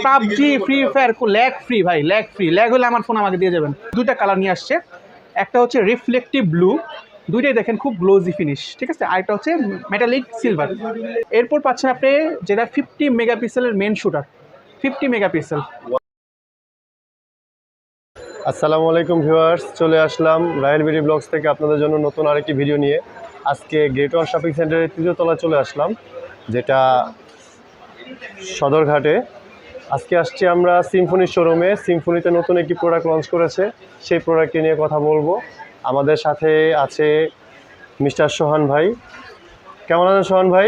PUBG free fire lag free ভাই, lag হলে আমার ফোন আমাকে দিয়ে যাবেন। দুইটা কালার নিয়ে আসছে, একটা হচ্ছে রিফ্লেক্টিভ ব্লু, দুইটাই দেখেন খুব গ্লোজি ফিনিশ, ঠিক আছে। আরেকটা হচ্ছে মেটালিক সিলভার। এরপর পাচ্ছেন আপনি যেটা 50 মেগাপিক্সেলের মেন শুটার, 50 মেগাপিক্সেল। আসসালামু আলাইকুম ভিউয়ার্স, চলে আসলাম রায়েল বিডি ব্লগস থেকে আপনাদের জন্য নতুন আরেকটি ভিডিও নিয়ে। আজকে গ্রেট ওয়াল শপিং সেন্টারের তৃতীয় তলায় চলে আসলাম, যেটা সদরঘাটে। আজকে আসছি আমরা সিম্ফনি শোরুমে। সিম্ফনিতে নতুন একটি প্রোডাক্ট লঞ্চ করেছে, সেই প্রোডাক্টটি নিয়ে কথা বলবো। আমাদের সাথে আছে মিস্টার সোহান ভাই। কেমন আছেন সোহান ভাই?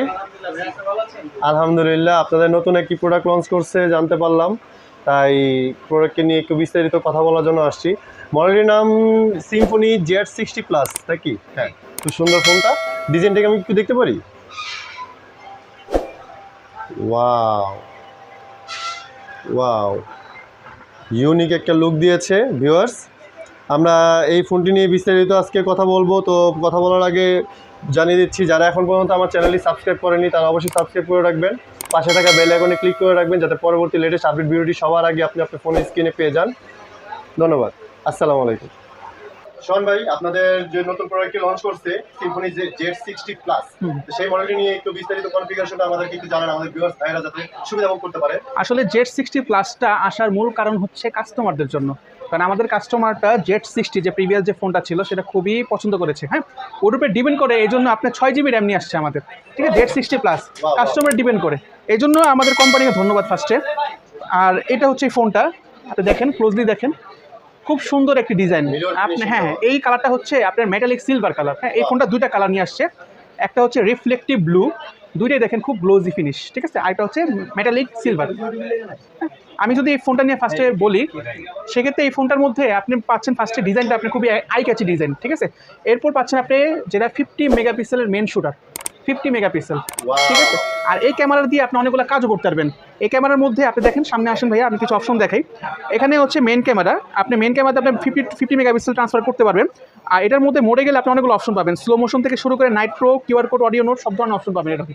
আলহামদুলিল্লাহ। আপনাদের নতুন একটি প্রোডাক্ট লঞ্চ করছে জানতে পারলাম, তাই প্রোডাক্টকে নিয়ে একটু বিস্তারিত কথা বলার জন্য আসছি। মডেলটির নাম সিম্ফনি Z60 প্লাস, তাই কি? হ্যাঁ, খুব সুন্দর ফোনটা। ডিজাইনটাকে আমি একটু দেখতে পারি? ওয়াও ওয়াও, ইউনিক একটা লুক দিয়েছে ভিউয়ার্স। আমরা এই ফোনটি নিয়ে বিস্তারিত আজকে কথা বলবো। তো কথা বলার আগে জানিয়ে দিচ্ছি, যারা এখন পর্যন্ত আমার চ্যানেলটি সাবস্ক্রাইব করেনি তারা অবশ্যই সাবস্ক্রাইব করে রাখবেন, পাশে থাকা বেল আইকনে ক্লিক করে রাখবেন, যাতে পরবর্তী লেটেস্ট আপডেট ভিডিওটি সবার আগে আপনি আপনার ফোনের স্ক্রিনে পেয়ে যান। ধন্যবাদ। আসসালামু আলাইকুম। সোহান ভাই, আপনাদের যে নতুন প্রোডাক্টটি লঞ্চ করছে সিম্ফনি Z60 প্লাস, সেই মডেলটি নিয়ে একটু বিস্তারিত কনফিগারেশনটা আমাদেরকে একটু জানান, আমাদের ভিউয়ার্স ভাইরা যাতে সুবিধা ভোগ করতে পারে। আসলে Z60 প্লাসটা আসার মূল কারণ হচ্ছে কাস্টমারদের জন্য, কারণ আমাদের কাস্টমারটা Z60 যে প্রিভিয়াস যে ফোনটা ছিল সেটা খুবই পছন্দ করেছে। হ্যাঁ, ওর উপরে ডিপেন্ড করে, এই জন্য আপনার 6 GB র্যাম নিয়ে আসছে আমাদের, ঠিক আছে। Z60 প্লাস কাস্টমার ডিপেন্ড করে, এই জন্য আমাদের কোম্পানিকে ধন্যবাদ ফার্স্টে। আর এটা হচ্ছে এই ফোনটা, আপনি দেখেন, ক্লোজলি দেখেন, খুব সুন্দর একটি ডিজাইন। আপনি হ্যাঁ, এই কালারটা হচ্ছে আপনার মেটালিক সিলভার কালার। হ্যাঁ, এই ফোনটা দুইটা কালার নিয়ে আসছে, একটা হচ্ছে রিফ্লেক্টিভ ব্লু, দুইটাই দেখেন খুব গ্লোজি ফিনিশ, ঠিক আছে। আরেকটা হচ্ছে মেটালিক সিলভার। আমি যদি এই ফোনটা নিয়ে ফার্স্টে বলি, সেক্ষেত্রে এই ফোনটার মধ্যে আপনি পাচ্ছেন ফার্স্টে ডিজাইনটা আপনি খুবই আই ক্যাচি ডিজাইন, ঠিক আছে। এরপর পাচ্ছেন আপনি যেটা 50 মেগাপিক্সেলের মেন শুটার, 50 মেগাপিক্সেল, ঠিক আছে। আর এই ক্যামেরা দিয়ে আপনি অনেকগুলো কাজও করতে পারবেন। এই ক্যামেরার মধ্যে আপনি দেখেন, সামনে আসেন ভাইয়া, আমি কিছু অপশন দেখাই। এখানে হচ্ছে মেন ক্যামেরা, আপনি মেন ক্যামেরাতে আপনি 50 মেগাপিক্সেল ট্রান্সফার করতে পারবেন। আর এটার মধ্যে মোডে গেলে আপনি অনেকগুলো অপশন পাবেন, স্লো মোশন থেকে শুরু করে night pro, QR code, audio note, সব ধরনের অপশন পাবেন এটা।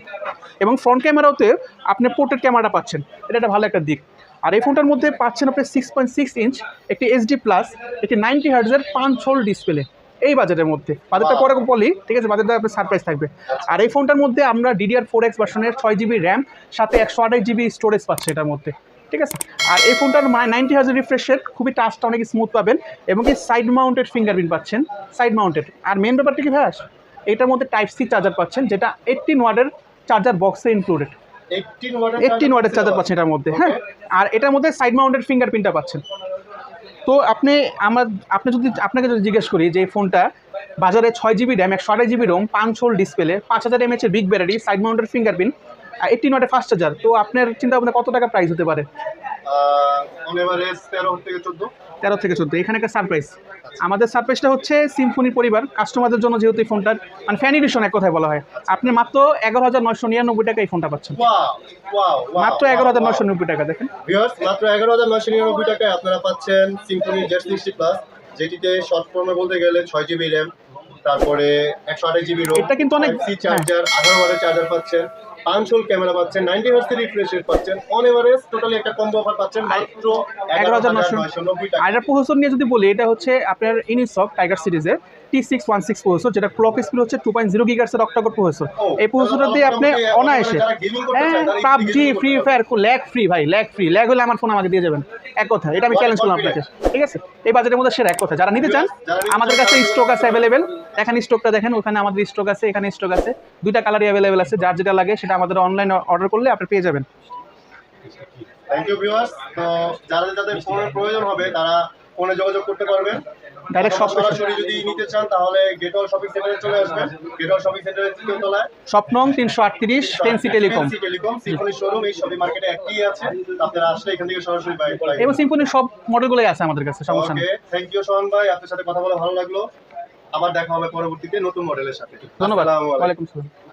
এবং ফ্রন্ট ক্যামেরাতে আপনি পোর্ট্রেট ক্যামেরাটা পাচ্ছেন, এটা একটা ভালো একটা দিক। আর এই ফোনটার মধ্যে পাচ্ছেন আপনি 6.6 ইঞ্চ একটি HD প্লাস, একটি 90 হার্টজের পাঞ্চ হোল ডিসপ্লে, এই বাজেটের মধ্যে। বাজেটটা পরে বলি, ঠিক আছে, বাজেটটা আপনার সারপ্রাইজ থাকবে। আর এই ফোনটার মধ্যে আমরা DDR4X ভার্সনের 6 GB র্যাম সাথে 128 GB স্টোরেজ পাচ্ছে এটার মধ্যে, ঠিক আছে। আর এই ফোনটার 90 হার্টজ রিফ্রেশ রেট, খুবই টাচটা অনেক স্মুথ পাবেন, এবং কি সাইড মাউন্টেড ফিঙ্গারপ্রিন্ট পাচ্ছেন, সাইড মাউন্টেড। আর মেন ব্যাপারটা কি ভাই, এটার মধ্যে Type-C চার্জার পাচ্ছেন, যেটা 18 ওয়াটের চার্জার বক্সে ইনক্লুডেড, 18 ওয়াটের চার্জার পাচ্ছেন এটার মধ্যে। হ্যাঁ, আর এটার মধ্যে সাইড মাউন্টেড ফিঙ্গারপ্রিন্টটা পাচ্ছেন। তো আপনাকে যদি জিজ্ঞেস করি যে এই ফোনটা বাজারে 6 GB RAM, 128 GB ROM, 5 hole display, 5000 mAh big battery, side mounted fingerprint, 18 ওয়াটের ফাস্ট চার্জার, তো আপনার চিন্তা ভাবনা কত টাকা প্রাইস হতে পারে? 13 থেকে 14। এখানে একটা সারপ্রাইজ। আমাদের সারপ্রাইজটা হচ্ছে সিম্ফনি পরিবার কাস্টমারদের জন্য, যেহেতু এই ফোনটার মানে ফ্যান এডিশন এক কথায় বলা হয়, আপনি মাত্র 11,999 টাকা এই ফোনটা পাচ্ছেন। মাত্র 11,999 টাকা। দেখেন মাত্র 11,999 টাকায় আপনারা পাচ্ছেন সিম্ফনি Z60 প্লাস, যেটিতে শর্ট ফর্মে বলতে গেলে 6 GB র্যাম, তারপরে 128 GB রোম, এটা কিন্তু অনেক Type-C চার্জার, 18 ওয়াটের চার্জার পাচ্ছেন, 5 হোল ক্যামেরা পাচ্ছেন, 90 হার্টজ রিফ্রেশ রেট পাচ্ছেন, অন এভারেজ টোটালি একটা কম্বো অফার পাচ্ছেন মাত্র 11,999 টাকা। আর এটা প্রসেসর নিয়ে যদি বলি, এটা হচ্ছে আপনার ইনিসক টাইগার সিরিজের T616 প্রসেসর, যেটা ক্লক স্পিড হচ্ছে 2.0 GHz এর অক্টা কোর প্রসেসর। এই প্রসেসরটা দিয়ে আপনি অনায়াসে PUBG free fire lag free ভাই, ল্যাগ হলে আমার ফোন আমাকে দিয়ে যাবেন, এক কথা। এটা আমি চ্যালেঞ্জ করলাম আপনাকে, ঠিক আছে। এই বাজেটের মধ্যে সেরা এক কথা। যারা নিতে চান, আমাদের কাছে স্টক আছে অ্যাভেলেবেল। এখানে স্টকটা দেখেন, ওখানে আমাদের স্টক আছে, এখানে স্টক আছে, দুইটা কালারই অ্যাভেলেবেল আছে। যার যেটা লাগে সেটা আমাদের অনলাইন অর্ডার করলে আপনি পেয়ে যাবেন। Thank you viewers. তো যাদের ফোনের প্রয়োজন হবে তারা ফোনে যোগাযোগ করতে পারবেন। ডাইরেক্ট সরাসরি যদি নিতে চান তাহলে গ্রেট ওয়াল শপিং সেন্টারে চলে আসবেন। গ্রেট ওয়াল শপিং সেন্টারের তৃতীয় তলায়, শপ নং 338, টেনসি টেলিকম। সিম্ফনি শোরুম এই শপিং মার্কেটে একটাই আছে, আপনারা আসলে এখান থেকে সরাসরি বাই করতে পারবেন। এবং সিম্ফনির সব মডেলগুলোই আছে আমাদের কাছে, সমস্যা নেই। থ্যাংক ইউ সোহান ভাই, আপনার সাথে কথা বলে ভালো লাগলো। আবার দেখা হবে পরবর্তীতে নতুন মডেলের সাথে। ধন্যবাদ। ওয়ালাইকুম আসসালাম।